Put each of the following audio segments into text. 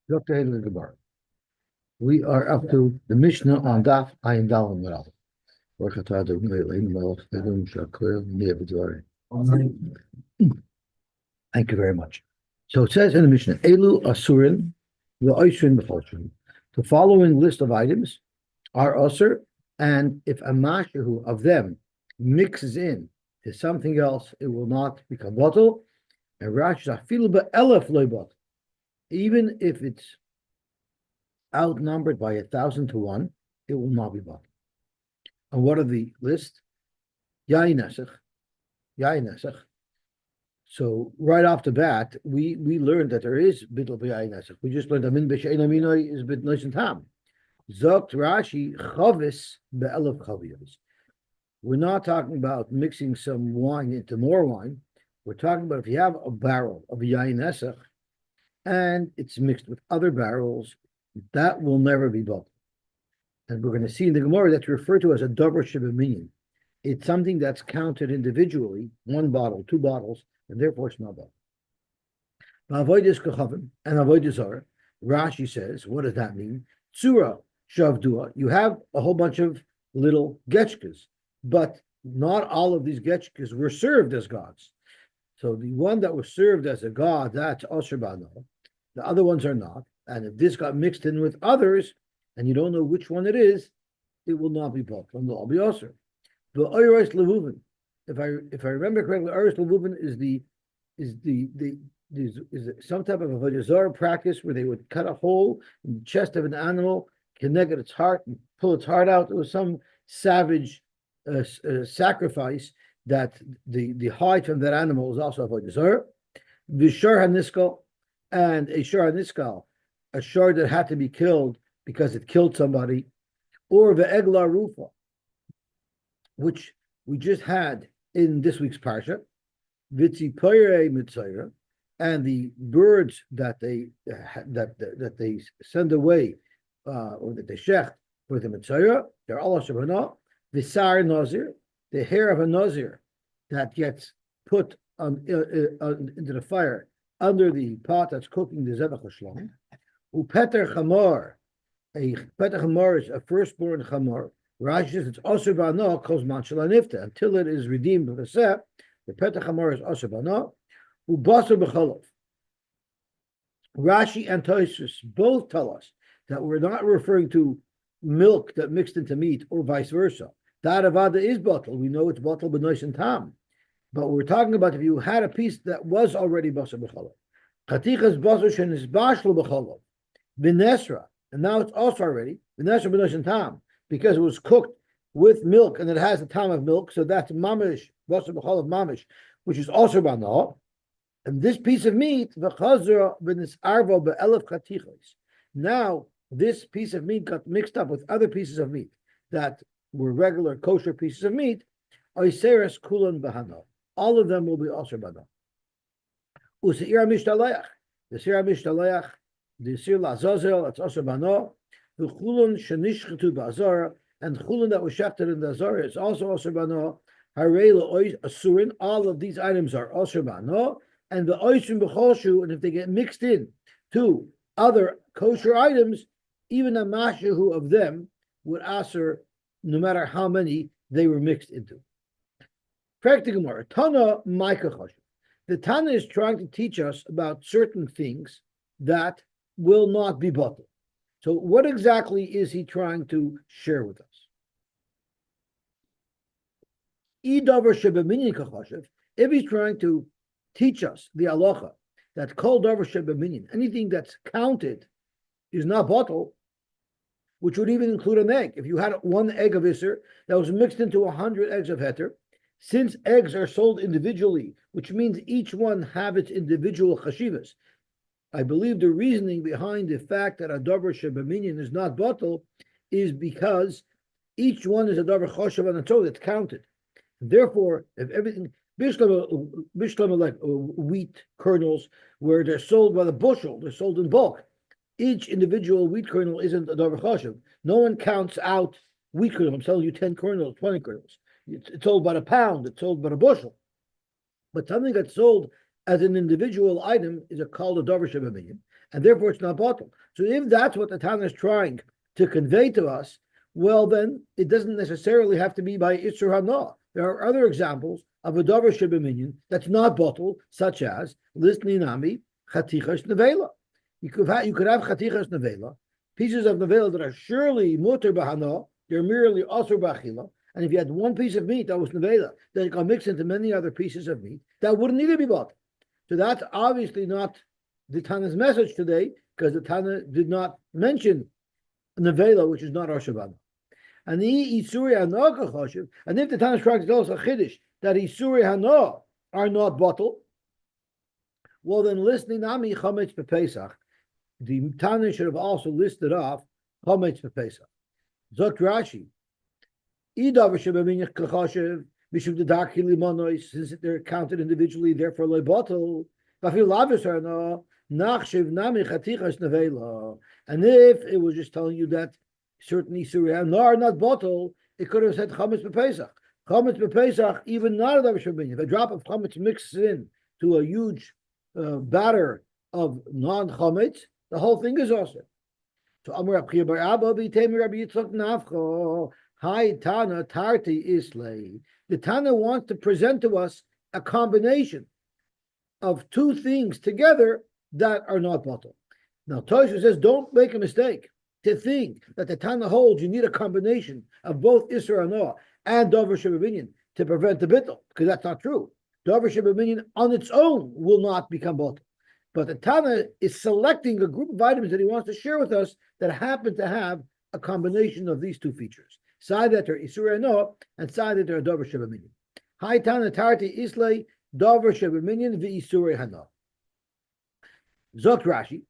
Dr. Haley Gabar. We are up to the Mishnah on Daf Ayin Dalam Meral. Thank you very much. So it says in the Mishnah, Elu Asurin, the Oishrin B'Cholshrin. The following list of items are Asur, and if a mashahu of them mixes in to something else, it will not become bottle. And Rashi Afilu B'Elef Loy Bottle. Even if it's outnumbered by 1,000 to 1, it will not be bottled. And what are the list? Yain Nesach. Yain Nesach. So right off the bat, we learned that there is bittul b'yain nesach. We just learned amin b'shein aminoi is bit nice and tam. Zokt Rashi chavis be'elef chaviyos. We're not talking about mixing some wine into more wine. We're talking about if you have a barrel of yain nesach and it's mixed with other barrels, that will never be bottled. And we're going to see in the Gemara that's referred to as a davar shebeminyan. It's something that's counted individually, one bottle, two bottles, and therefore it's not bottled. Avoda is kachavim and avoda Zara. Rashi says, what does that mean? Tsura shavdua. You have a whole bunch of little getchkas, but not all of these getchkas were served as gods. So the one that was served as a god, that's asher bano. The other ones are not. And if this got mixed in with others, and you don't know which one it is, it will not be bottled. It will all be asher. The oyres levuvin. If I remember correctly, oyres levuvin is some type of a Zara practice where they would cut a hole in the chest of an animal, connect its heart, and pull its heart out. It was some savage sacrifice that the hide from that animal was also a Zara. The shar haniskal and a shar haniskal, a shar that had to be killed because it killed somebody, or the egla rufa, which we just had in this week's parsha, Vitzipoire Mitzayra, and the birds that they send away, or that they shecht for the Mitzayra, they're all Shabana, Visar Nazir, the hair of a Nazir that gets put into the fire under the pot that's cooking the Zebach Shlom, Upeter Chamor, a Peter Chamor is a firstborn Chamor. Rashi says it's also bano calls manchalanifta until it is redeemed with a set. The petach hamor is also bano. Ubasar b'cholov. Rashi and Tosfos both tell us that we're not referring to milk that mixed into meat or vice versa. That Avoda is bottled. We know it's bottled b'nois and tam. But we're talking about if you had a piece that was already basar b'cholov. Chatichas basar shenisbashlu b'cholov. V'nesra. And now it's also already v'nesra b'nois and tam. Because it was cooked with milk and it has the time of milk, so that's mamish, basar b'cholav mamish, which is also bano. And this piece of meat, v'chazra v'nisarva be'elef chatichos. Now this piece of meat got mixed up with other pieces of meat that were regular kosher pieces of meat. Oiseres kulan b'hano. All of them will be also bano. Useir mishtaleach, the sir mishtaleach, the sir lazazel, that's also bano. The chulun shenishchetu ba'azara, and chulun that was shechted in the azara is also bano. Harei le'ois asurin. All of these items are also bano, and the oisim b'choshu. And if they get mixed in to other kosher items, even a mashahu of them would aser, no matter how many they were mixed into. Practically, Tana Micah Choshu. The Tana is trying to teach us about certain things that will not be bottled. So what exactly is he trying to share with us? If he's trying to teach us the halacha that kol davar shebeminyan, anything that's counted is not bottled, which would even include an egg. If you had one egg of Isser that was mixed into 100 eggs of Heter, since eggs are sold individually, which means each one have its individual chashivas, I believe the reasoning behind the fact that a davar shebeminyan is not bottled is because each one is a davar choshev on its own. It's counted. Therefore, if everything bishlam like wheat kernels, where they're sold by the bushel, they're sold in bulk. Each individual wheat kernel isn't a davar choshev. No one counts out wheat kernels. I'm selling you 10 kernels, 20 kernels. It's sold by the pound. It's sold by the bushel. But something that's sold as an individual item is called a davar shebeminyan, and therefore it's not bottled. So if that's what the Tana is trying to convey to us, well, then it doesn't necessarily have to be by Isur Hana. There are other examples of a davar shebeminyan that's not bottled, such as listening nami chatichas nevela. You could have chatichas nevela, pieces of nevela that are surely muter bahana, they're merely asur bachila. And if you had one piece of meat that was nevela that got mixed into many other pieces of meat, that wouldn't either be bottled. So that's obviously not the Tana's message today, because the Tana did not mention nevela, which is not asur. And the Isuri Hana Choshev, and if the Tana is trying to tell us a chiddush that Isuri Hana are not bottled, well then listening Nami Chametz B'Pesach, the Tana should have also listed off Chametz B'Pesach. Zot Rashi, Idav Shebaminyach Choshev, Mishum Dedarki Limonois, since they're counted individually, therefore le bottle. Vafil Lavis Hana Nachshiv Nami Chatichas Nevela. And if it was just telling you that certainly Surya are not bottle, it could have said chametz b'pesach. Chametz b'pesach, even not a davar shebeminyan. If a drop of chametz mixes in to a huge batter of non-chametz, the whole thing is also. So Amar Abchir Bar Abba b'Temi Rabbi Yitzchak Nafcho Hai Tana Tarti Islay. The Tana wants to present to us a combination of two things together that are not bottle. Now Tosha says, don't make a mistake to think that the Tana holds you need a combination of both Isser Hana and Davar Shebeminyan to prevent the bittul, because that's not true. Davar Shebeminyan on its own will not become bottle. But the Tana is selecting a group of items that he wants to share with us that happen to have a combination of these two features. Side that are Isur Hana and side that are Davar Shebeminyan. Hai Tana Tarti Islay Davar Shebeminyan v'Isur Hana. Zok Rashi.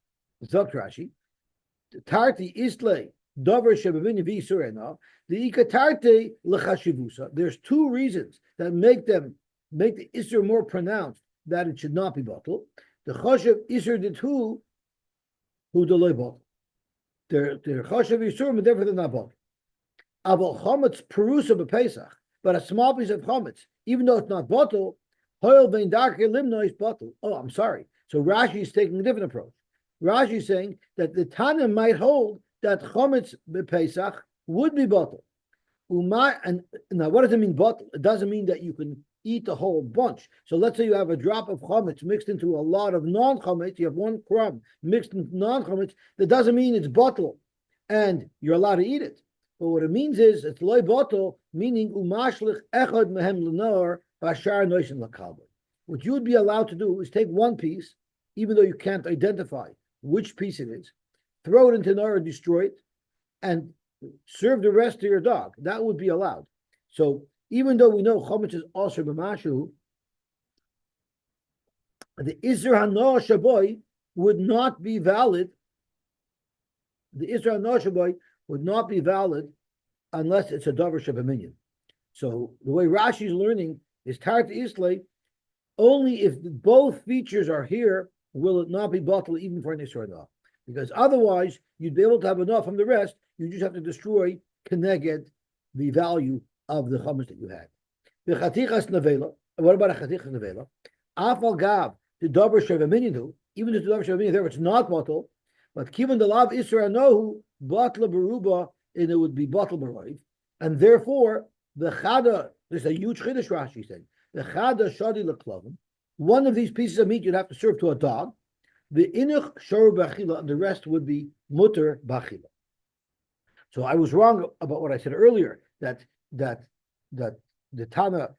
Tarti Islay Davar Shebeminyan v'Isur Hana. The Ikatarte l'chashivusa. There's two reasons that make the Isur more pronounced that it should not be bottled. The Chashiv Isur did who delay bottle. They're Chashiv Isur, but therefore they're not bottled. Aval Chametz Perusa b'Pesach, but a small piece of Chametz, even though it's not bottled, Hoil vein darke limno is bottled. Oh, I'm sorry. So Rashi is taking a different approach. Rashi is saying that the Tana might hold that Chametz b'Pesach would be bottled. And now, what does it mean bottled? It doesn't mean that you can eat a whole bunch. So let's say you have a drop of chametz mixed into a lot of non-chametz. You have one crumb mixed into non-chametz. That doesn't mean it's bottled and you're allowed to eat it. But what it means is it's loy bottle, meaning umashlich echad mehem lenor bashar noishin lakalba. What you would be allowed to do is take one piece, even though you can't identify which piece it is, throw it into nor, destroy it, and serve the rest to your dog. That would be allowed. So even though we know chametz is also b'mashu, the Isser Hana Shaboy would not be valid. The Isser Hana Shaboy would not be valid unless it's a davar shebeminyan. So the way Rashi is learning is Tart Islay, only if both features are here will it not be bottled even for an Isser Hana. Because otherwise you'd be able to have enough from the rest. You just have to destroy keneged the value of the chametz that you had. The chatichas nevela. What about a chatichas nevela? Afal gav the davar shebeminyan, even if the davar shebeminyan there it's not bottled, but given the lav Isser Hanohu bottle beruba, and it would be bottle beroiv, and therefore the chada. There's a huge chiddush Rashi saying the chada shadi leklavim. One of these pieces of meat you'd have to serve to a dog. The inuch shor b'achila, and the rest would be mutter b'achila. So I was wrong about what I said earlier, that the Tana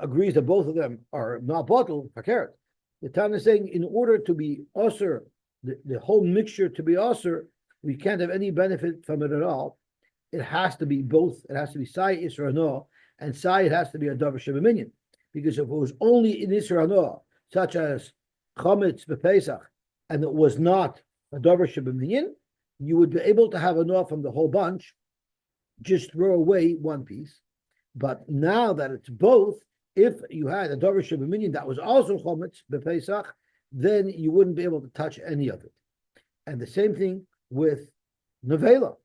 agrees that both of them are not bottled for carrot. The Tana is saying in order to be osir, the whole mixture to be osir, we can't have any benefit from it at all. It has to be both. It has to be sai Isser Hana, and sai it has to be a davar shebeminyan. Because if it was only in Isser Hana, such as chametz b'Pesach, and it was not a davar shebeminyan, you would be able to have enough from the whole bunch, just throw away one piece. But now that it's both, if you had a davar shebeminyan that was also chametz b'Pesach, then you wouldn't be able to touch any of it. And the same thing with nevela.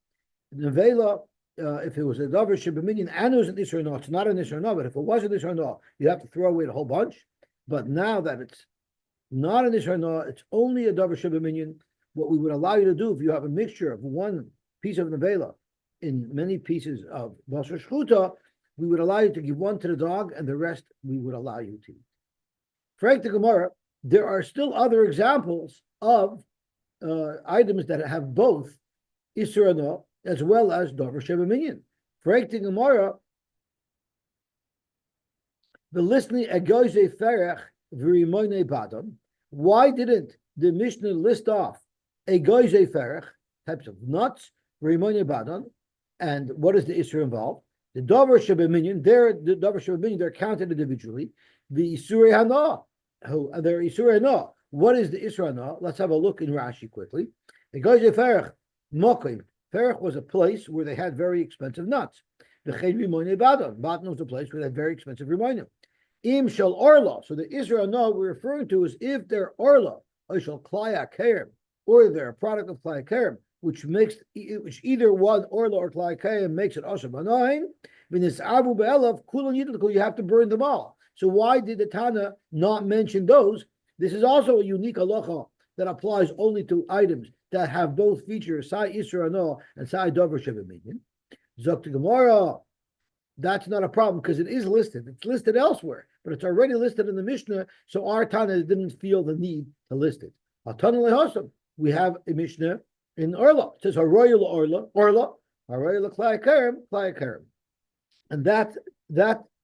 Nevela, if it was a davar shebeminyan and it was an Isser Hana, it's not an Isser Hana, but if it was an Isser Hana, you have to throw away the whole bunch. But now that not an Isra, it's only a Davar Shebeminyan. What we would allow you to do if you have a mixture of one piece of Nevela in many pieces of Basar Shchuta, we would allow you to give one to the dog and the rest we would allow you to eat. Frank the Gemara, there are still other examples of items that have both Isra as well as Davar Shebeminyan. Frank the Gemara, the listening Agoze Ferech V'Rimone Badam. Why didn't the Mishnah list off Agoze Ferech, types of nuts, V'Rimone Badam, and what is the Isra involved? The Davar Shebeminyan, they're counted individually. The Isurei Hana, they're Isurei Hana. What is the Isra Hana? Let's have a look in Rashi quickly. Agoze Ferech Mokim. Ferech was a place where they had very expensive nuts. The Ched Rimone Badam. Badam was a place where they had very expensive Rimonim. Im shel orla. So the Israel we're referring to is if they're orla, or shel klaya kerem, or they're a product of klaya kerem, which either one orla or klaya kerem makes it asher banayin. When it's avu be'elav kulan yidliku, you have to burn them all. So why did the Tana not mention those? This is also a unique halacha that applies only to items that have both features, sai Israel and sai davar shebeminyan. Zok to Gemara. That's not a problem because it is listed. It's listed elsewhere, but it's already listed in the Mishnah, so our Tana didn't feel the need to list it. We have a Mishnah in Orla. It says Haroyal Orla, Haroyal Klaya Kerem. And that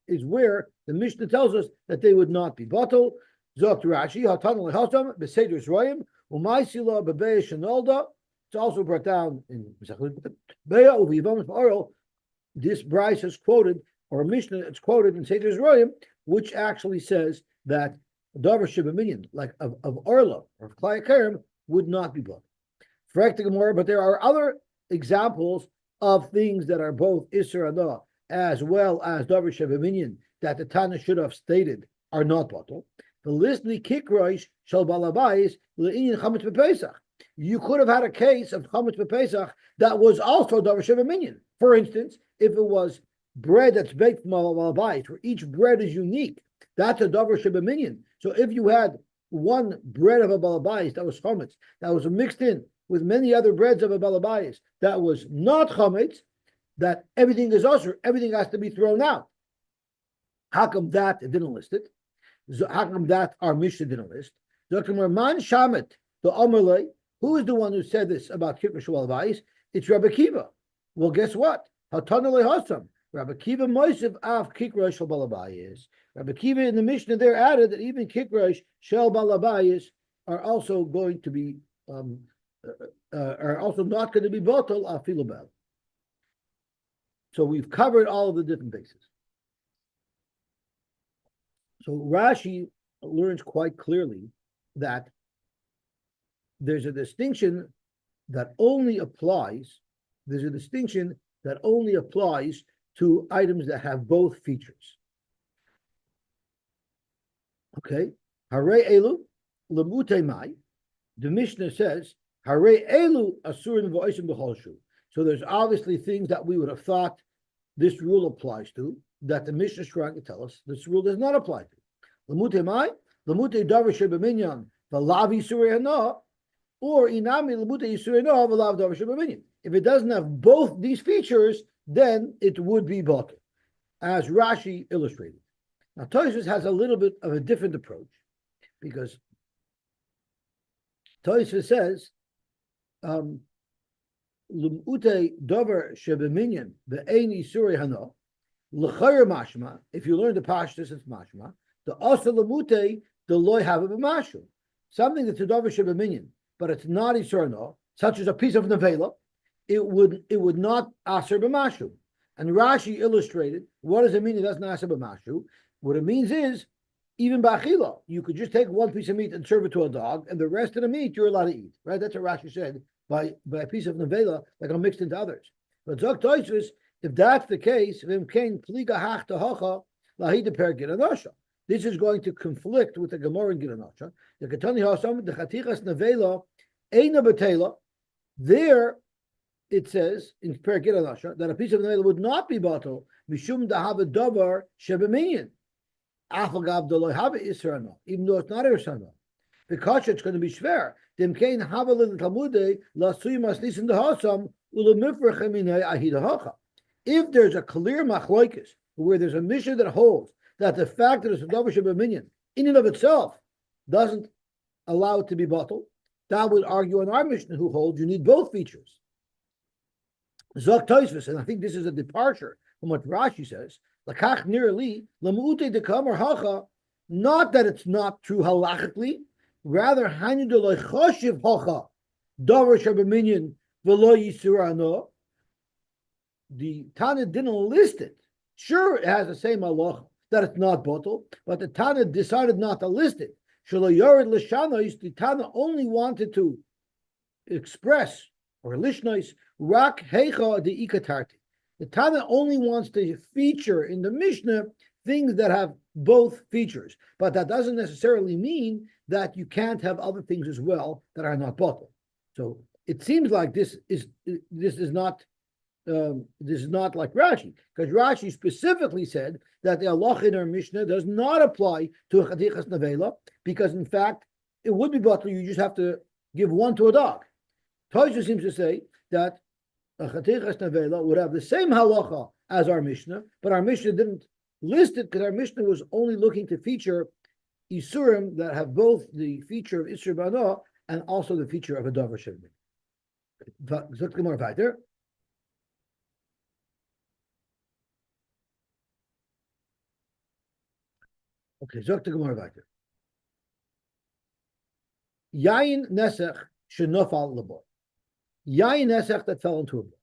is where the Mishnah tells us that they would not be bottled. Zok Rashi, Hatana Lehosam, Besedus Royim, Umaisila Bebeya Shanolda. It's also brought down in Beya Uvivam Oral. This Bryce is quoted, or Mishnah, it's quoted in Seder's Royim, which actually says that Davar Shebeminyan, like of Orla or of Klaya Kerem, would not be bought. But there are other examples of things that are both Isser Adah as well as Davar Shebeminyan that the Tana should have stated are not bought. The listly Kikroish Shal Balabais Le'inyan Chametz B'Pesach. You could have had a case of Chametz B'Pesach that was also Davar Shebeminyan. For instance, if it was bread that's baked from a balabais, where each bread is unique, that's a davar shebeminyan. So if you had one bread of a balabais that was chametz, that was mixed in with many other breads of a balabais that was not chametz, that everything is usher, everything has to be thrown out. How come that it didn't list it? How come that our Mishnah didn't list? Man shamet the Amalei. Who is the one who said this about kikra balabais? It's Rabbi Kiva. Well, guess what? Hatana lehasam. Rabbi Kiva Moisev af Kikra shel balabayis. Rabbi Kiva in the Mishnah there added that even Kikra shel balabayis are also going to be are also not going to be botal afilubel. So we've covered all of the different bases. So Rashi learns quite clearly that there's a distinction that only applies. There's a distinction that only applies to items that have both features. Okay, Hare Elu Lemute Mai. The Mishnah says Hare Elu Asurin V'Oisim B'Cholshu. So there's obviously things that we would have thought this rule applies to that the Mishnah is trying to tell us this rule does not apply to. Lemute Mai, Lemute Davar Shebeminyan V'Lav Yisurei Hana, or Inami Lemute Yisurei Hana V'Lav Davar Shebeminyan. If it doesn't have both these features, then it would be bottle, as Rashi illustrated. Now, Tosfos has a little bit of a different approach, because Tosfos says, "Lumute dover shebeminyan ve'ein isurei hana l'chayr mashma." If you learn the pashtus, it's mashma. The asa lumute the loy have a b'mashu, something that's a dover shebeminyan, but it's not isurei hana, such as a piece of nevela. It would not aser b'mashu. And Rashi illustrated, what does it mean it doesn't aser b'mashu? What it means is, even b'achila, you could just take one piece of meat and serve it to a dog, and the rest of the meat you're allowed to eat. Right? That's what Rashi said, by a piece of nevela, like are mixed into others. But Zok Tosfos, if that's the case, this is going to conflict with the Gemara in Gilanasha. The Ketani Hasam, the Chatichas nevela, Eina Betela, there it says in Perek Gilanasha that a piece of nevela would not be bottled mishum dahava davar shebeminyan. Afagav doloy have israna, even though it's not israna. Because it's going to be schwer. Dem kein havel in Talmude la suy mas listen the hasam ulemifrachem inay ahida hacha. If there's a clear machloikis where there's a mission that holds that the fact that it's a davar shebaminion in and of itself doesn't allow it to be bottled, that would argue on our mission who holds you need both features. Zok Tosfos, and I think this is a departure from what Rashi says. Lakach nirli lamuute dekam or hacha, not that it's not true halachically, rather hanu de loichoshiv hacha davar shebaminion v'lo yisurano. The Tana didn't list it. Sure, it has the same halacha that it's not bottled, but the Tana decided not to list it. The Tana only wanted to express or lishnois rak heicha de ikatarti. The Tana only wants to feature in the Mishnah things that have both features, but that doesn't necessarily mean that you can't have other things as well that are not bottled. So it seems like this is not like Rashi, because Rashi specifically said that the halacha in our Mishnah does not apply to a chatichas nevela, because in fact it would be bottled. You just have to give one to a dog. Tosha seems to say that a chatichas nevela would have the same halacha as our Mishnah, but our Mishnah didn't list it because our Mishnah was only looking to feature isurim that have both the feature of isur bana and also the feature of a davar shebaminion. Okay, zok the Gemara weiter. Yain nesech shenofal lebor. Yain nesech that fell into a bar.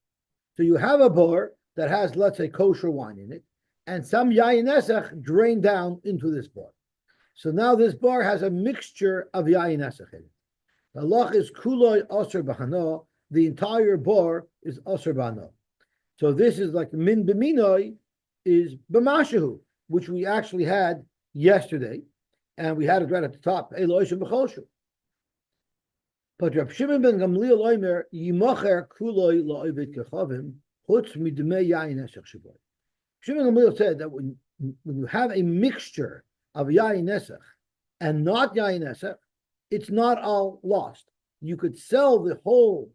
So you have a bar that has, let's say, kosher wine in it, and some yain nesech drained down into this bar. So now this bar has a mixture of yain nesech in it. The halach is kuloi aser b'hano. The entire bar is aser b'hano. So this is like min b'minoi is b'mashahu, which we actually had yesterday, and we had it right at the top. But Reb Shimon ben Gamliel Oimer yimacher kuloi la'ovid kechavim chutz midmei yain nesech shebor. Shimon ben Gamliel said that when you have a mixture of yain nesech and not yain nesech, it's not all lost. You could sell the whole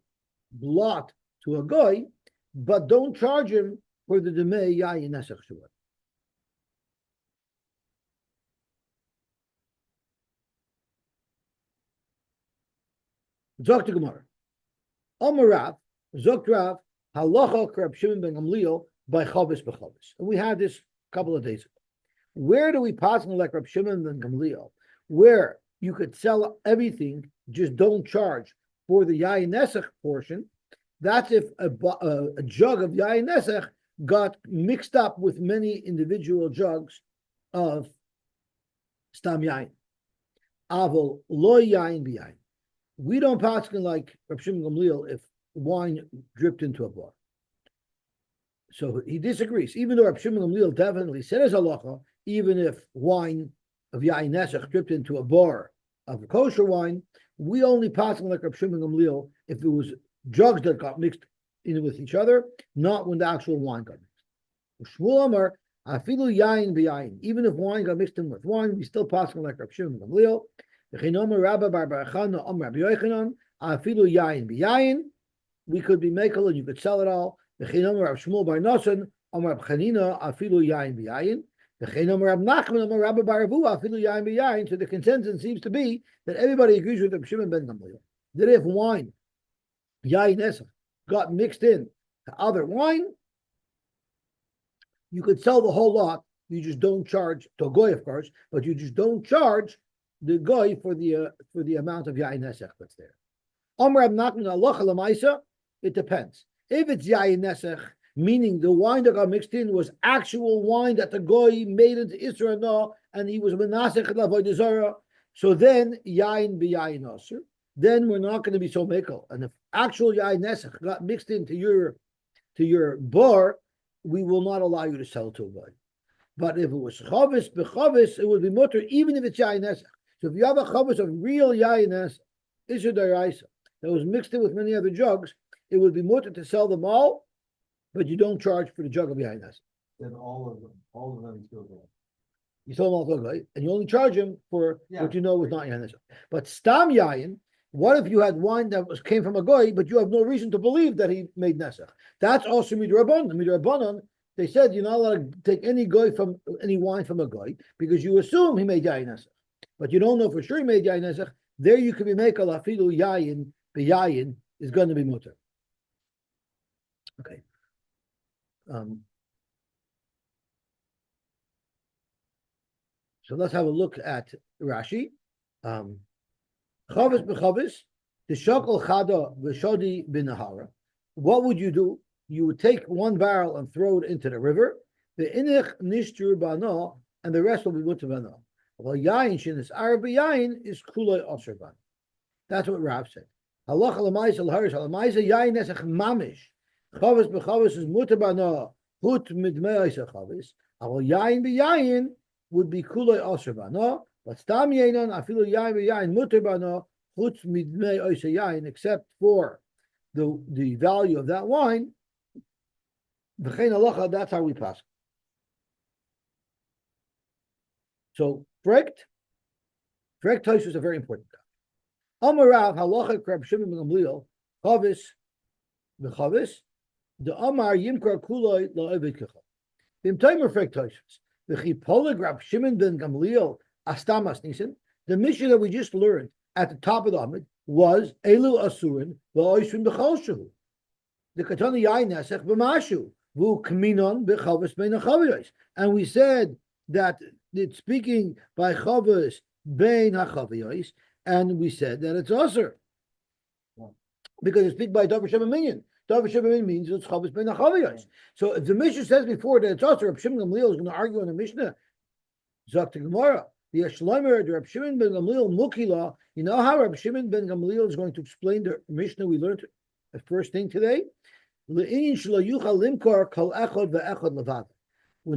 lot to a guy, but don't charge him for the demei yain nesech shebor. Zok to Gemara. Omarav, Zok Rav, Halacha Reb Shimon ben Gamliel by Chavis b'Chavis. And we had this a couple of days ago. Where do we pass on like Reb Shimon ben Gamliel, where you could sell everything, just don't charge for the yain nesech portion? That's if a jug of yain nesech got mixed up with many individual jugs of stam yain. Avol lo yain b'yain. We don't pass like Reb Shimon Gamliel if wine dripped into a bar. So he disagrees. Even though Reb Shimon Gamliel definitely said as halacha, even if wine of yain nesech dripped into a bar of kosher wine, we only pass like Reb Shimon Gamliel if it was jugs that got mixed in with each other, not when the actual wine got mixed. Shmuel Amar, afilu yain b'yain. Even if wine got mixed in with wine, we still pass like Reb Shimon Gamliel. We could be mekel and you could sell it all. So the consensus seems to be that everybody agrees with Reb Shimon ben Gamliel that if wine, yain nesech, got mixed in to other wine, you could sell the whole lot. You just don't charge to a goy, of course, but you just don't charge the goy for the amount of yain nesech that's there. It depends. If it's yain nesech, meaning the wine that got mixed in was actual wine that the goy made into Israel and he was menasech l'avoda Zara, so then yain b'yain aser. Then we're not going to be so mekel. And if actual yain nesech got mixed into your bar, we will not allow you to sell it to a goy. But if it was chavis b'chavis, it would be mutter even if it's yain nesech. So if you have a chavis of real yain nesech, isur daraisa, that was mixed in with many other jugs, it would be mutter to sell them all, but you don't charge for the jug of yain nesech. Then all of them still go. You sold him al and you only charge him for what you know was not yain nesach. But stam yain, what if you had wine that came from a goy, but you have no reason to believe that he made nesach? That's also midrabanan. Midrabanan, they said you're not allowed to take any wine from a goy because you assume he made yain nesach, but you don't know for sure he made yain nesach. There you could be makel afilu yayin beyayin is going to be mutter. Okay. So let's have a look at Rashi. Chavis b'chavis, the shakal chada v'shodi b'nahara. What would you do? You would take one barrel and throw it into the river. The inich nishtur bana, and the rest will be mutter bana. Well, yain shenis arab yain is kulay osher ban. That's what Rav said. Halacha l'maisa l'harish l'maisa yain nesach mamish. Chavis b'chavis is mutter bana. Hut midmei chavis. Well, yain b'yain would be kulay osher bana. But stam yainon afilu yain b'yain mutter bana. Hut midmei yain, except for the value of that wine. V'chein halacha, that's how we pass. So Fregt Tosh is a very important guy. Amarav halacha Reb Shimon ben Gamliel chavis v'chavis the Amar yimkar kuloi la'ovid kechol. B'im timer Fregt Tosh v'chipolig Reb Shimon ben Gamliel astamas nisan. The mission that we just learned at the top of the Amid was elu asurin v'oishvin b'chol shehu. The katana yain nesech b'mashu v'u kaminon b'chavis bein hachavios. And we said that it's speaking by chavis bein hachavios, and we said that it's usher because it's speak by davar shema minyan. Davar shema minyan means it's chavis bein hachavios. So if the Mishnah says before that it's usher, Reb Shimon ben Gamliel is going to argue on the Mishnah. Zok to Gemara. The Ashleimer, the Reb Shimon ben Gamliel Mukila. You know how Reb Shimon ben Gamliel is going to explain the Mishnah we learned the first thing today? When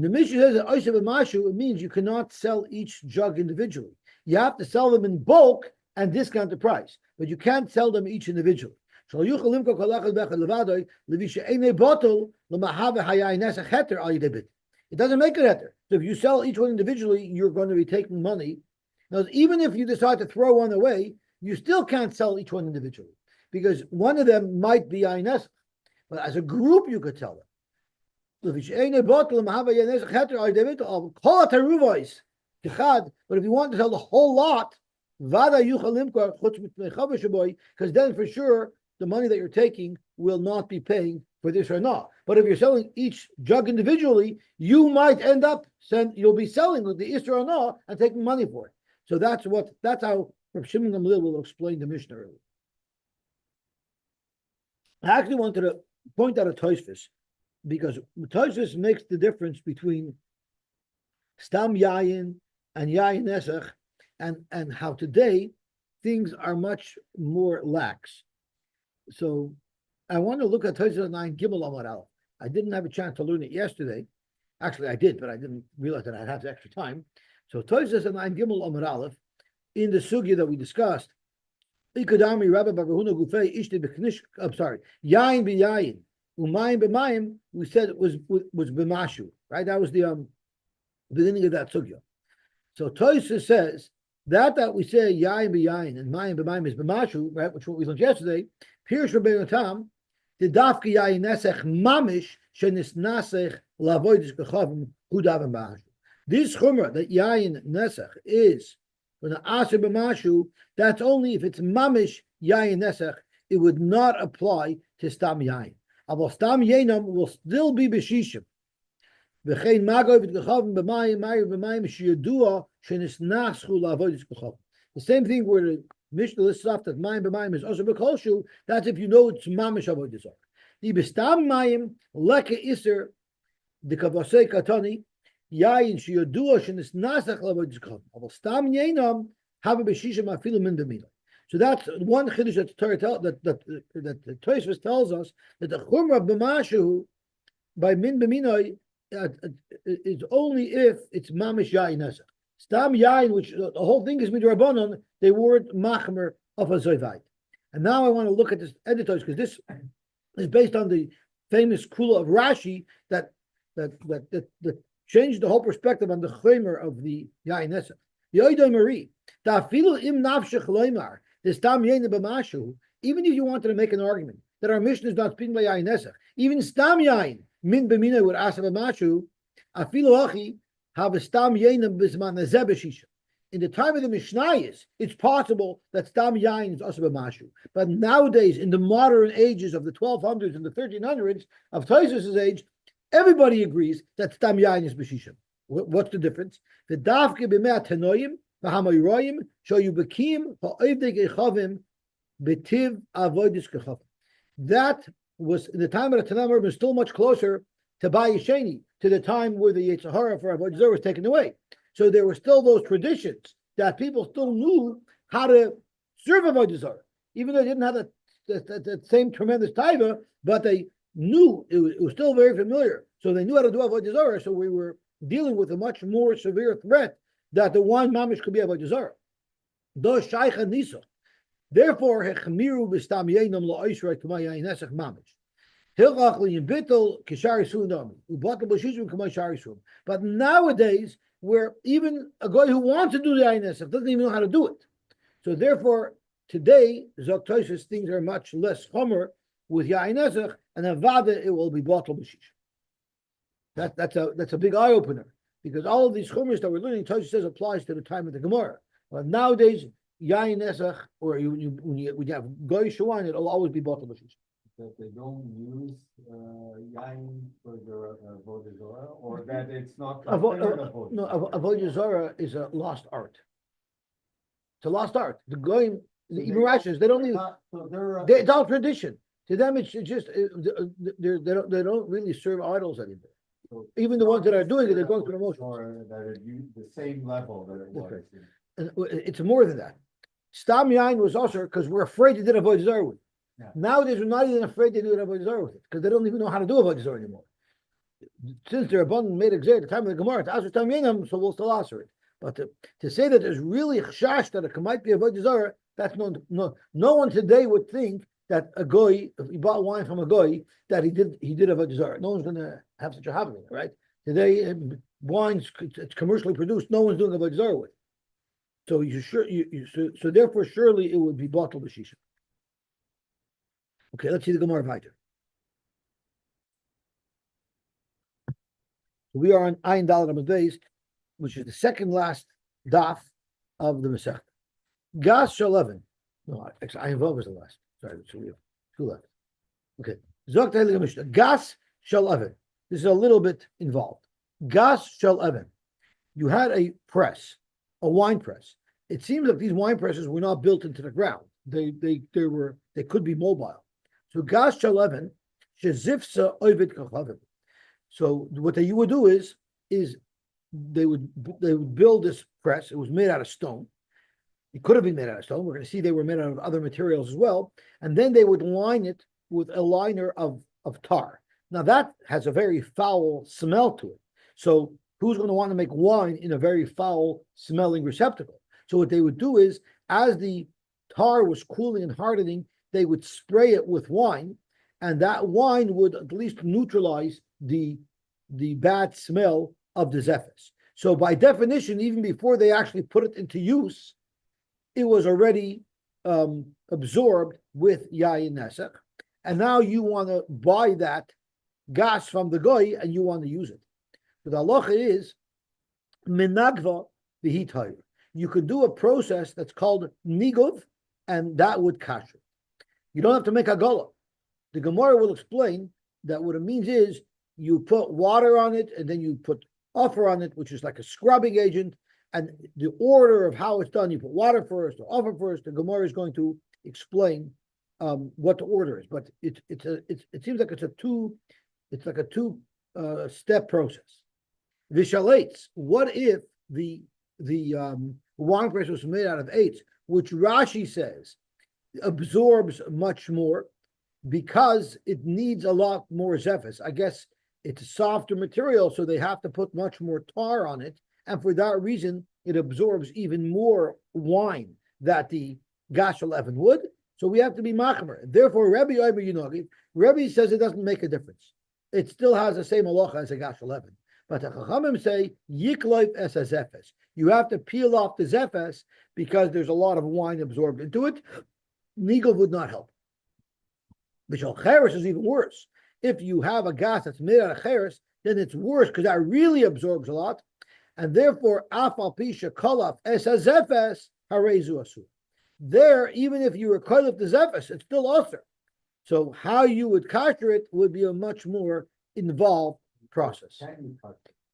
the Mishnah says that Oisha b'mashu, it means you cannot sell each jug individually. You have to sell them in bulk and discount the price, but you can't sell them each individually. It doesn't make it heter. So if you sell each one individually, you're going to be taking money. Now, even if you decide to throw one away, you still can't sell each one individually because one of them might be Ainesach. But as a group, you could tell them. But if you want to sell the whole lot, because then for sure the money that you're taking will not be paying for this or not. But if you're selling each jug individually, you might end up you'll be selling with the Isra or not and taking money for it. So that's how Reb Shimon Gamliel will explain the Mishnah earlier. I actually wanted to point out a Tosfos, because Tosfos makes the difference between Stam Yayin and Yayin Nesach, and how today things are much more lax. So I want to look at Tosfos 9 Gimel Amar Aleph. I didn't have a chance to learn it yesterday. Actually, I did, but I didn't realize that I'd have extra time. So Tosfos 9 Gimel Amar Aleph, in the sugya that we discussed, Ikadami Rabbi Barahuna Gufei Ishti B'Knish. I'm sorry, Yayin b'Yayin, Umayim b'Mayim. We said it was b'Mashu, right? That was the beginning of that sugya. So Tosfos says that we say Yayin b'Yayin and Mayim b'Mayim is b'Mashu, right? Which what we learned yesterday. Pirush Rabbeinu Tam, the Dafka Yayin Nesech Mamish Shenis Nasech Lavoidis B'Chavim Hudav b'Mashu. This chumrah that Yayin Nesech is when the Aser b'Mashu, that's only if it's Mamish Yayin Nesech, it would not apply to Stam Yayin. Aval Stam Yainam will still be B'Shishim. V'chein Magov V'Gechavim B'Mayim Mayim B'Mayim Shiyadua Shenis Naschu Lavoidis B'Chavim. The same thing where the Mishnah lists off that Mayim B'Mayim is also B'Kolshu, that's if you know it's Mamish Avoidis. The B'Stam Mayim Leke Iser the Kavasei Katani Yayin Shiyadua Shenis Nasach Lavoidis B'Chavim. Aval Stam Yainam have a B'Shishim Afilu Min B'Mila. So that's one chiddush that the Torah that Tosfos tells us, that the chumrah b'mashu by min b'minoi is only if it's mamish yayin nesach. Stam yayin, which the whole thing is midrabanan, they weren't machmer of a zoivite. And now I want to look at this editor because this is based on the famous kula of Rashi that changed the whole perspective on the chaymer of the yain nesach. Yoidai Marie, ta'afilu im nafshech loymar, this tam yain b'mashu. Even if you wanted to make an argument that our mission is not speaking by yain nesach, even stam yain min b'mina would asa b'mashu, afilu achi have a stam yain b'zman nezeh b'shisha. In the time of the Mishnayos, it's possible that stam yain is also b'mashu. But nowadays, in the modern ages of the 1200s and the 1300s of Tosfos' age, everybody agrees that stam yain is b'shisha. What's the difference? The davke b'mei tanoim v'hamayroyim shoyu bekim ha'oivdei gechavim betiv avoidis gechavim. That was in the time of the Tanamar was still much closer to Bayesheni, to the time where the Yetzer Hara for Avodah Zarah was taken away. So there were still those traditions that people still knew how to serve Avodah Zarah, even though they didn't have that same tremendous taiva, but they knew it was still very familiar. So they knew how to do Avodah Zarah. So we were dealing with a much more severe threat that the one mamish could be Avodah Zarah. Those shaycha nisa. Therefore, hechmiru b'stam yeinam la'oisrei k'may yain nesach mamish. But nowadays, where even a guy who wants to do the Ayin Nesach doesn't even know how to do it. So therefore, today, Zok Tosfos, things are much less chomer with Yain Nesach, and Avoda, it will be Batal B'Shish. That's a big eye opener, because all of these chomers that we're learning, Tosfos says applies to the time of the Gemara. But nowadays, Yain Nesach, or when you have Goy Shawan, it'll always be Batal B'Shish. That they don't use yain for the Avodah Zarah, or that it's not considered Avodah? No, Avodah Zarah is a lost art. It's a lost art. The Goyim, the Ibn Rashi's, they don't use. It's all tradition. To them, it's just they don't really serve idols anymore. So even the ones that are doing it, they're going through emotions. Or that it the same level that it was. Right. It's more than that. Stam yain was also because we're afraid to do Avodah Zarah with. Yeah. Nowadays, we're not even afraid to do Avodah Zarah with it because they don't even know how to do Avodah Zarah anymore. Since they're abundant made exert at the time of the Gemara, to Asher Tam Yenam, so we'll still answer it. But to say that there's really chash that it might be Avodah Zarah, that's no one today would think that a goy, if he bought wine from a goy, that he did Avodah Zarah. No one's going to have such a happening, right? Today, wine's it's commercially produced. No one's doing Avodah Zarah with it. So so therefore, surely it would be Batal B'Shisha. Okay, let's see the Gemara weiter. We are on Ayin Daled Amud Beis, which is the second last daf of the Masechta. Gas Shaleven. No, actually, Ayin Vav is the last. Sorry, so we have two left. Okay. Zok Tehillim Mishnah. Gas Shaleven. This is a little bit involved. Gas Shaleven. You had a press, a wine press. It seems like these wine presses were not built into the ground. They could be mobile. So gas shaleven shezifsa oivid kachavim. So what you would do is they would build this press. It was made out of stone. It could have been made out of stone. We're going to see they were made out of other materials as well. And then they would line it with a liner of tar. Now that has a very foul smell to it. So who's going to want to make wine in a very foul smelling receptacle? So what they would do is, as the tar was cooling and hardening, they would spray it with wine, and that wine would at least neutralize the bad smell of the zephyrs. So by definition, even before they actually put it into use, it was already absorbed with yayin nesach. And now you want to buy that gas from the goy and you want to use it. But the halacha is minagva v'hitayr. You could do a process that's called nigov, and that would kasher. You don't have to make a gala. The Gemara will explain that what it means is you put water on it and then you put offer on it, which is like a scrubbing agent. And the order of how it's done, you put water first or offer first. The Gemara is going to explain what the order is. But it seems like it's a two step process. Vishalates. What if the wine press was made out of eights, which Rashi says absorbs much more because it needs a lot more zephyrs. I guess it's a softer material, so they have to put much more tar on it, and for that reason, it absorbs even more wine that the Gash 11 would. So we have to be machmer. Therefore, Rabbi Yoiber Yunogi, Rabbi says it doesn't make a difference. It still has the same halacha as a Gash 11. But the Chachamim say yikloif es zefes. You have to peel off the zefes because there's a lot of wine absorbed into it. Nigel would not help. Bishal cheres is even worse. If you have a gas that's made out of cheres, then it's worse because that really absorbs a lot, and therefore afal pisha kolaf es zefes harezu asur. There, even if you were kolaf the zefes, it's still usur. So how you would kosher it would be a much more involved process.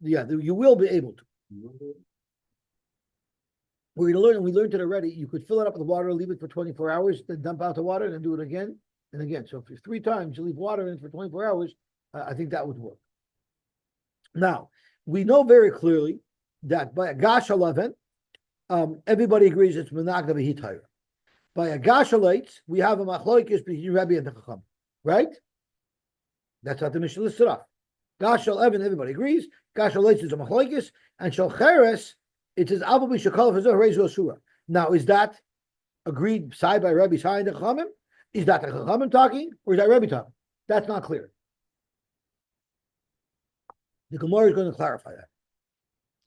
Yeah, you will be able to. We're going to learn, and we learned it already. You could fill it up with water, leave it for 24 hours, then dump out the water, and then do it again and again. So if 3 times you leave water in for 24 hours, I think that would work. Now, we know very clearly that by a gash 11, everybody agrees it's menagda v'hitayra. By a gash late, we have a machlokes between Rabbi and the Chacham, right? That's how the Mishnah lists it off. Gash 11, everybody agrees. Gash late is a machlokes, and shalcheres, it says Abu Bishakal for Rezu Asura. Now, is that agreed side by Rabbi side and the Chachamim? Is that the Chachamim talking, or is that Rabbi talking? That's not clear. The Gemara is going to clarify that.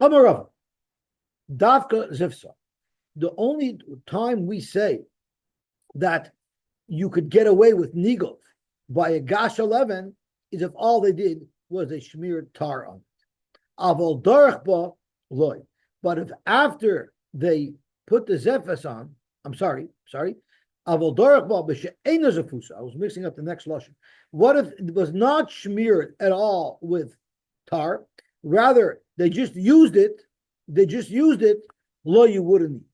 Amarava, Davka Zivsa. The only time we say that you could get away with Nigov by a Gash 11 is if all they did was they smeared tar on it. Aval Darach Ba Loy. But if after they put the Zephas on, I'm sorry, Aval Darach Ba B'She'ena Zefusa. I was mixing up the next lashon. What if it was not smeared at all with tar? Rather, they just used it. Lo, you wouldn't need.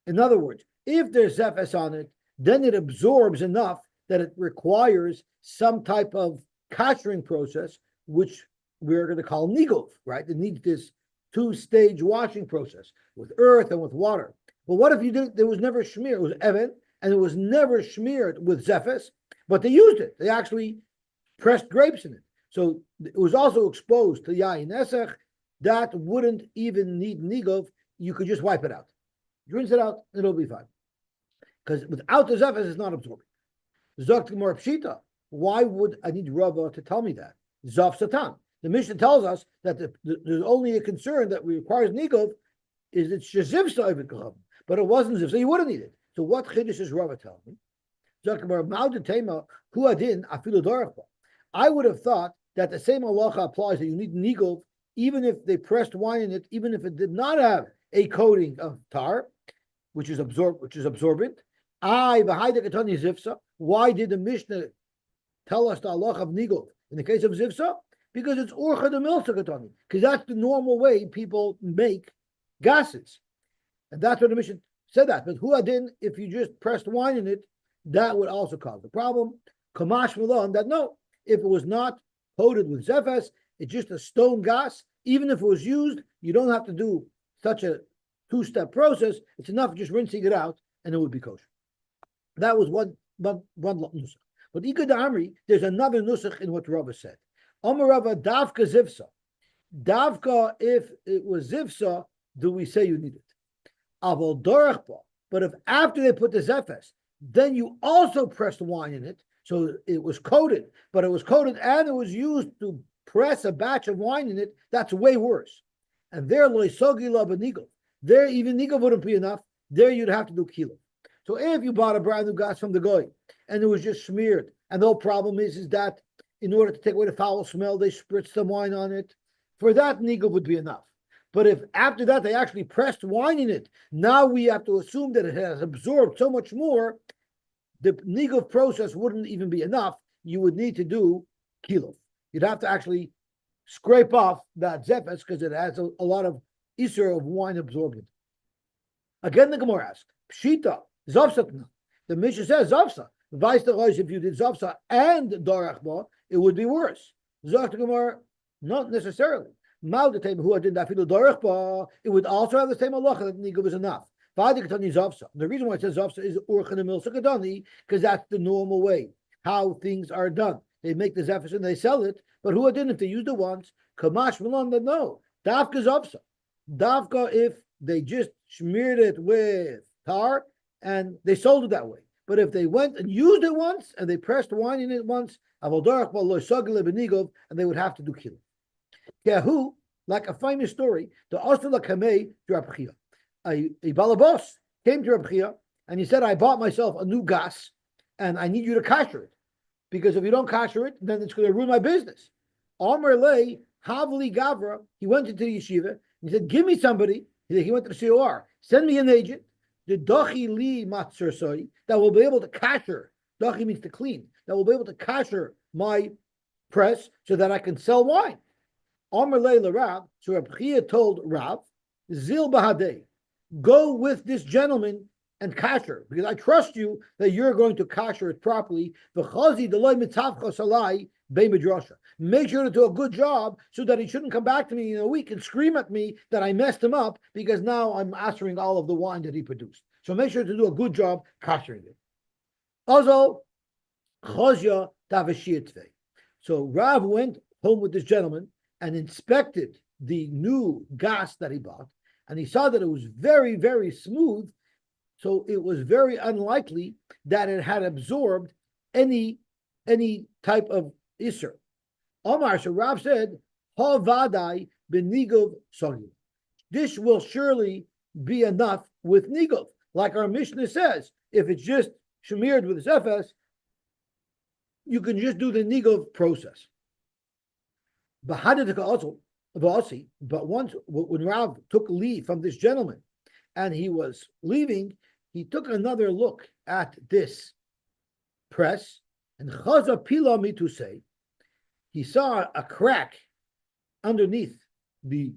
In other words, if there's Zephas on it, then it absorbs enough that it requires some type of kashering process, which we're going to call nigov, right? It needs this 2-stage washing process with earth and with water. But what if you didn't? There was never smeared. It was even, and it was never smeared with zephas, but they used it. They actually pressed grapes in it. So it was also exposed to yain esech. That wouldn't even need nigov. You could just wipe it out. Rinse it out, it'll be fine. Because without the zephas, it's not absorbing. Zok more pshita. Why would I need Rava to tell me that? Zav Satan. The Mishnah tells us that there's only a concern that requires nigov is it's shezivsa even kaham, but it wasn't zivsa. You wouldn't need it. So what chiddush is Rava telling me? Zok more ma'udetema huadin afilu dorachba. I would have thought that the same halacha applies that you need nigov even if they pressed wine in it, even if it did not have a coating of tar, which is absorbent. Why did the Mishnah tell us the halacha of nigov in the case of zivsa? Because it's orcha de milsa katani, because that's the normal way people make gases, and that's what the Mishnah said that. But huadin, if you just pressed wine in it, that would also cause the problem. Kamash milan, that no, if it was not coated with zephas, it's just a stone gas. Even if it was used, you don't have to do such a 2-step process. It's enough just rinsing it out, and it would be kosher. That was one nusach. But Ikad Amri, there's another nusach in what Rava said. Amar Rava davka zivsa. Davka, if it was zivsa, do we say you need it? Aval dorachba. But if after they put the zephes, then you also pressed wine in it, so it was coated, but it was coated and it was used to press a batch of wine in it, that's way worse. And there, loisogi la b'nigel. There, even nigel wouldn't be enough. There, you'd have to do kilo. So if you bought a brand new gas from the goy and it was just smeared, and the whole problem is that in order to take away the foul smell, they spritz some wine on it. For that, nigel would be enough. But if after that they actually pressed wine in it, now we have to assume that it has absorbed so much more, the nigel process wouldn't even be enough. You would need to do kilo. You'd have to actually scrape off that zephas because it has a lot of isur of wine absorbent. Again, the Gemara asks, Pshita, Zavsa. The Mishnah says Zavsa. If you did Zavsa and Dorachba, it would be worse. Zok the Gemara, not necessarily. It would also have the same halacha that nigov is enough. The reason why it says Zavsa is because that's the normal way how things are done. They make the zephas and they sell it, but who didn't? If they used it once, Kamash Milan, no. Davka Zavsa. Davka if they just smeared it with tar and they sold it that way. But if they went and used it once and they pressed wine in it once, and they would have to do kilo. Kehu, like a famous story. The Ostala Kamei to Rab Chia. A balabos came to Rab Chia and he said, I bought myself a new gas and I need you to kasher it. Because if you don't kasher it, then it's going to ruin my business. Amr Lei, Havli Gavra, he went into the yeshiva and he said, give me somebody. He went to the COR, send me an agent, the Dachi Li Matsursoi, that will be able to kasher. Dachi means to clean, that will be able to kasher my press so that I can sell wine. Amr Lei Rav, so Rab Chia told Rav, Zil Bahadei, go with this gentleman and kasher, because I trust you that you're going to kasher it properly. Make sure to do a good job so that he shouldn't come back to me in a week and scream at me that I messed him up because now I'm answering all of the wine that he produced. So make sure to do a good job kashering it. Also, so Rav went home with this gentleman and inspected the new gas that he bought, and he saw that it was very, very smooth. So it was very unlikely that it had absorbed any type of isser. Omar, so Rav said, Ha vadai benigov sogil. This will surely be enough with nigov. Like our Mishnah says, if it's just shemired with zefes, you can just do the nigov process. But once when Rav took leave from this gentleman and he was leaving, he took another look at this press, and chaza pila mitu say, he saw a crack underneath the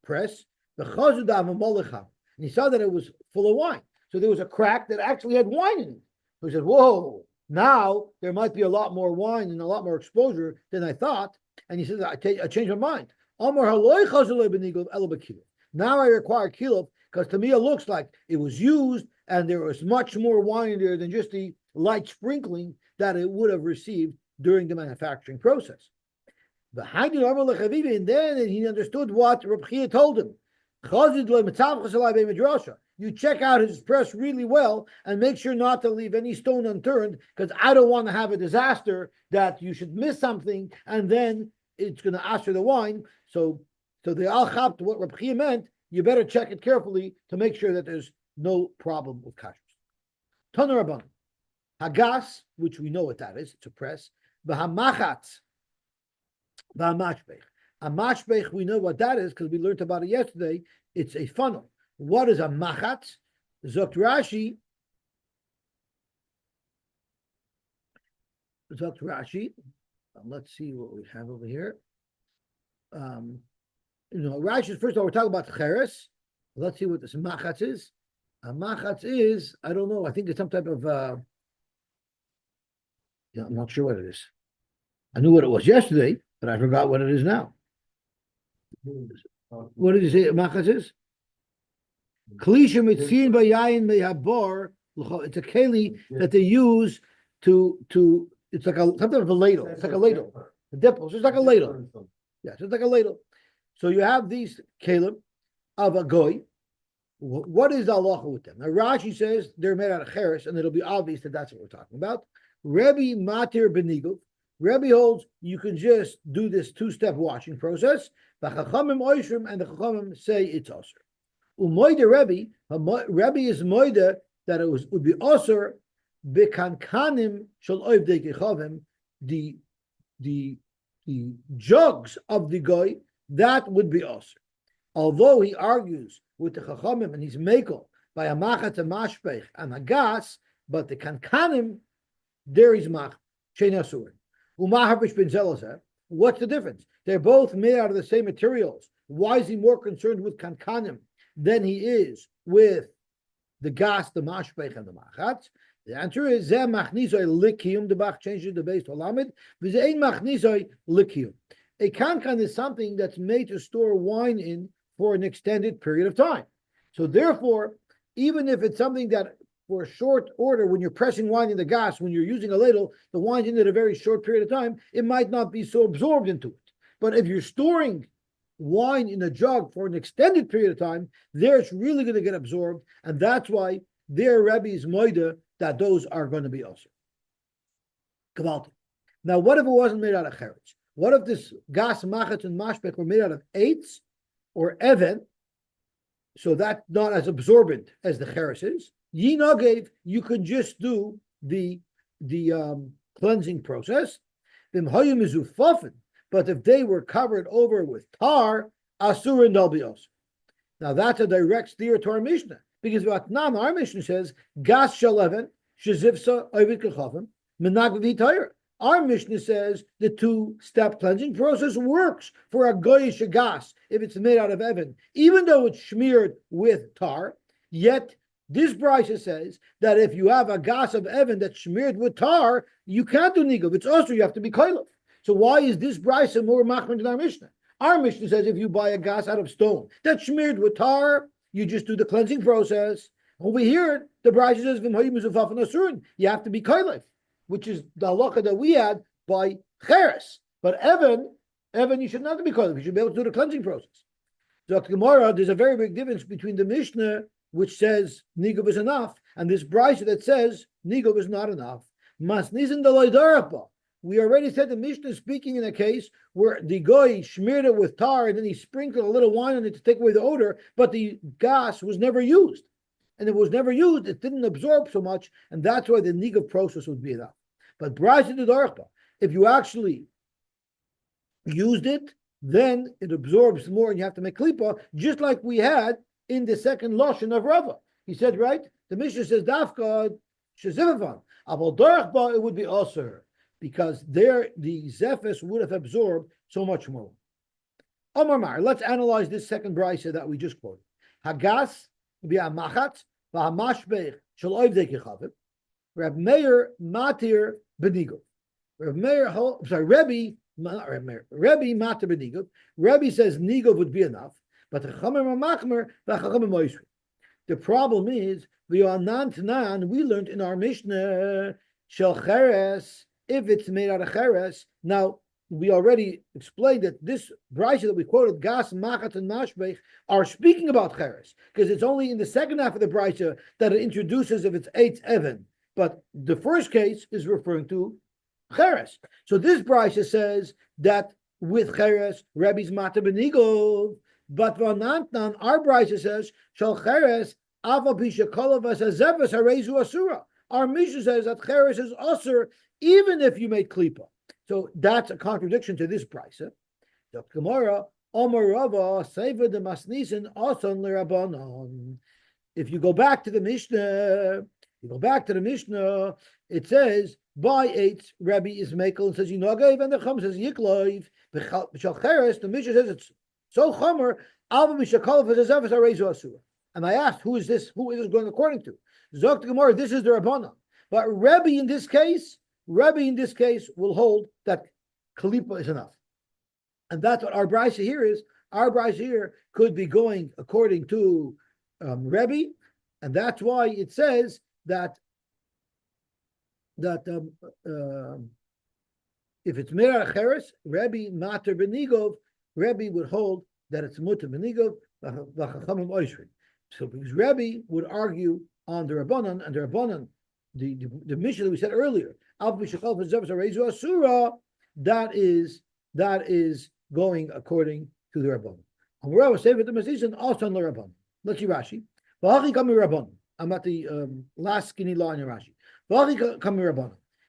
press, the chazudav and he saw that it was full of wine. So there was a crack that actually had wine in it. So he said, "Whoa! Now there might be a lot more wine and a lot more exposure than I thought." And he said, "I changed my mind. Now I require kilov, because to me it looks like it was used and there was much more wine in there than just the light sprinkling that it would have received during the manufacturing process." And then he understood what Reb Chia told him. You check out his press really well and make sure not to leave any stone unturned, because I don't want to have a disaster that you should miss something and then it's going to ask for the wine. So the al-chab, to what Reb Chia meant, you better check it carefully to make sure that there's no problem with kashrus. Tana Rabban, hagas, which we know what that is, it's a press. V'hamachatz, v'hamashbech. A mashbech, we know what that is because we learned about it yesterday. It's a funnel. What is a machatz? Zokt Rashi. Let's see what we have over here. Rashi, first of all, we're talking about cheres. Let's see what this machatz is. A machatz is, I don't know, I think it's some type of, I'm not sure what it is. I knew what it was yesterday, but I forgot what it is now. What did you say machatz is? Klisha mitzin bayayin mehabor. It's a keli that they use to. It's like something of a ladle. It's like a ladle. A dipple. So it's like a ladle. Yeah, so it's like a ladle. So you have these kelim of a goy. What is the halacha with them? Now Rashi says they're made out of cheres, and it'll be obvious that that's what we're talking about. Rebbe matir benigov. Rebbe holds you can just do this two-step washing process. The chachamim oishrim, and the chachamim say it's osir. Umoide Rebbe is moide that it would be osir bekankanim shel oivdei kechavim, the jugs of the goy, that would be osir. Although he argues with the chachamim and he's mekel by a machat, a mashpech, and a gas, but the kankanim, there is mach shein asur. Umahavish ben Zelazar. What's the difference? They're both made out of the same materials. Why is he more concerned with kankanim than he is with the gas, the mashpech, and the machatz? The answer is zeh machnizoi likiyum. The Bach changes the base to lamed. V'zein machnizoi likiyum. A kankan is something that's made to store wine in for an extended period of time. So therefore, even if it's something that for a short order, when you're pressing wine in the gas, when you're using a ladle, the wine's in it a very short period of time, it might not be so absorbed into it. But if you're storing wine in a jug for an extended period of time, there it's really going to get absorbed, and that's why their Rebbe is moida that those are going to be also. Kavalti. Now, what if it wasn't made out of cheretz? What if this gas, machatz, and mashpech were made out of eitz or even? So that's not as absorbent as the cheres is. Yinagev, you can just do the cleansing process. But if they were covered over with tar, asur and dalbios. Now that's a direct steer to our Mishnah, because Vatnam, our Mishnah says gas shaleven shezivsa ovid kechavim menagvi tire. Our Mishnah says the two-step cleansing process works for a goyish gas if it's made out of even, even though it's smeared with tar. Yet this brisa says that if you have a gas of even that's smeared with tar, you can't do nigov. It's also you have to be koilov. So why is this brisa more machmir than our Mishnah? Our Mishnah says if you buy a gas out of stone that's smeared with tar, you just do the cleansing process. Over here, the brisa says you have to be koilov, which is the halacha that we had by cheres. But Evan, you should not be called. You should be able to do the cleansing process. Dr. Gemara, there's a very big difference between the Mishnah, which says nigov is enough, and this brisa that says nigov is not enough. Masnizin deloidarapa. We already said the Mishnah is speaking in a case where the guy smeared it with tar and then he sprinkled a little wine on it to take away the odor, but the gas was never used. And it was never used, it didn't absorb so much, and that's why the nigov process would be enough. But brisa de darchba, if you actually used it, then it absorbs more and you have to make klipa, just like we had in the second lashon of Rava. He said, right? The Mishnah says, dafka shezivavan. Aval darchba, it would be aser, because there the zephys would have absorbed so much more. Omar Mar, let's analyze this second brisa that we just quoted. Hagas v'amachatz v'hamashbech shel oivdei kechavim. Reb Meir matir benigo. Rebbe matir benigo. Rebbe says nigo would be enough, but the chamer machmer v'chachamim oisri. The problem is we learned in our Mishnah shel cheres, if it's made out of cheres. Now we already explained that this brisa that we quoted, gas, machat, and mashbech, are speaking about cheres, because it's only in the second half of the brisa that it introduces if it's eitz even. But the first case is referring to cheres. So this brisa says that with cheres, Rebbe's mata benigov, but v'anantnan, our brisa says shal cheres ava pisha kolavas azevas harezu asura. Our Mishnah says that cheres is asur even if you made klipa. So that's a contradiction to this brisa. Dr. Gemara, Omar Rava, Seva de Masnisin, Asan Lerabanan. If you go back to the Mishnah, it says, by eight, Rabbi is Mekel and says, Yinagav, and the Chum says, Yiklaiv, B'Chalcheres, the Mishnah says, it's so Chomer, Alva Mishakalav, Zefes Arezu Asura. And I asked, who is this going according to? Zok to Gemara, this is the Rabbanan. But Rabbi in this case will hold that Kalipa is enough. And that's what our brisa here is. Our brisa here could be going according to Rebbe, and that's why it says that if it's Mira Cheres, Rebbe Mater Benigov, Rebbe would hold that it's Mutter Benigov, V'chachamim Oishrin. So because Rebbe would argue on the Rabbanan, and the Rabbanan, the mission that we said earlier, that is going according to the Rabbanan. Let's see Rashi. I'm at the last skinny line in Rashi.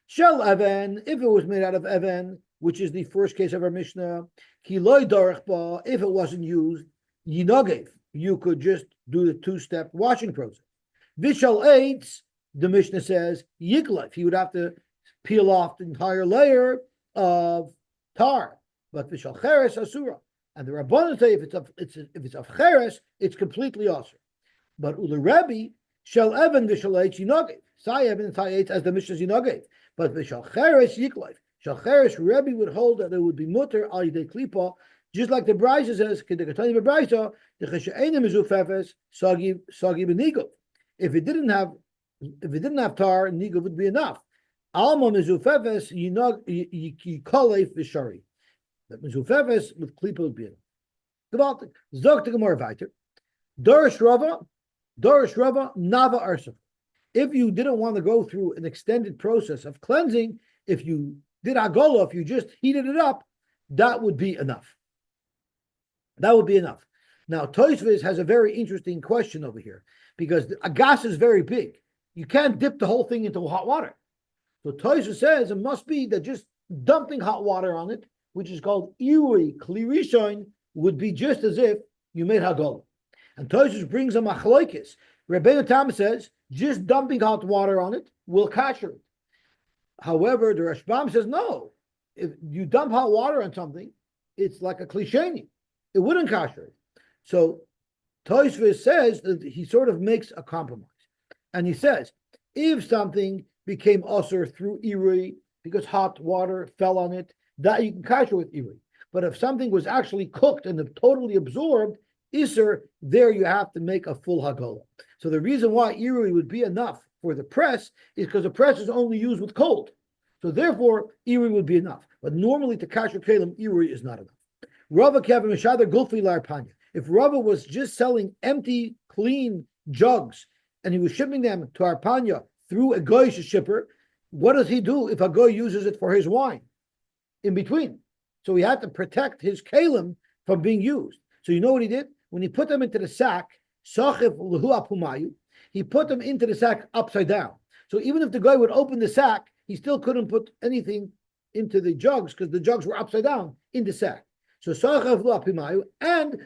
Shel Evan, if it was made out of Evan, which is the first case of our Mishnah, if it wasn't used, Yinagev, you could just do the two-step washing process. Vishal Eitz, the Mishnah says, Yiklef, he would have to peel off the entire layer of tar. But Vishal Cheres Asura. And the Rabbanan say if it's of Cheres, it's completely Asur. But Ula Rebbe, Shel Evan Vishal Eitz Yinagev. Sai Evan and Sai Eitz as the Mishnah Yinagev. But Vishal Cheres Yiklef. Shal Cheres, Rebbe would hold that it would be mutter al yidei klipa, just like the Brisa says, Kedekatani Brisa, the Cheshe'enim Mezufefes Sagi Benigov. If it didn't have tar, nigov would be enough. Alma mezufefes yikolef v'shari. That mezufefes with klipa would be enough. Gewaltig. Zog to Gemara weiter. Dorish Rava, Nava Arsa. If you didn't want to go through an extended process of cleansing, if you did agola, if you just heated it up, that would be enough. That would be enough. Now, Tosfos has a very interesting question over here because a gas is very big. You can't dip the whole thing into hot water. So Tosfos says it must be that just dumping hot water on it, which is called Irui Klirishon, would be just as if you made Hagol. And Tosfos brings a machloikis. Rebbeinu Tam says just dumping hot water on it will kasher it. However, the Rashbam says no. If you dump hot water on something, it's like a klisheni. It wouldn't kasher it. So Tosfos says that he sort of makes a compromise. And he says, if something became usher through Irui because hot water fell on it, that you can kasher with Irui. But if something was actually cooked and totally absorbed, Isser, there you have to make a full Hagolah. So the reason why Irui would be enough for the press is because the press is only used with cold. So therefore, Irui would be enough. But normally to kasher kelim, Irui is not enough. Rava Kevin Mishadar Gulfi Larpanya. If Rava was just selling empty, clean jugs and he was shipping them to Arpanya through a goyish shipper, what does he do if a goy uses it for his wine in between? So he had to protect his kelim from being used. So you know what he did? When he put them into the sack, he put them into the sack upside down. So even if the guy would open the sack, he still couldn't put anything into the jugs because the jugs were upside down in the sack. So and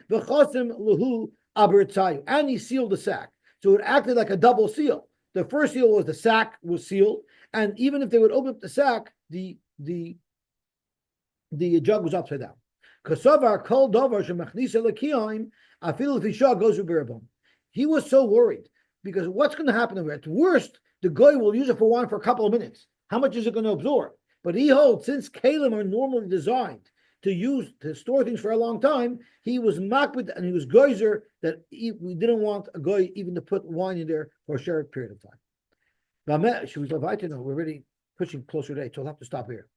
and he sealed the sack. So it acted like a double seal. The first seal was the sack was sealed, and even if they would open up the sack, the jug was upside down. He was so worried because what's going to happen over at worst, the guy will use it for wine for a couple of minutes. How much is it going to absorb? But he holds, since kalim are normally designed to store things for a long time, he was makbid and he was geyser that we didn't want a guy even to put wine in there for a short period of time. Should we go right? No, we're already pushing closer to 8, so I'll have to stop here.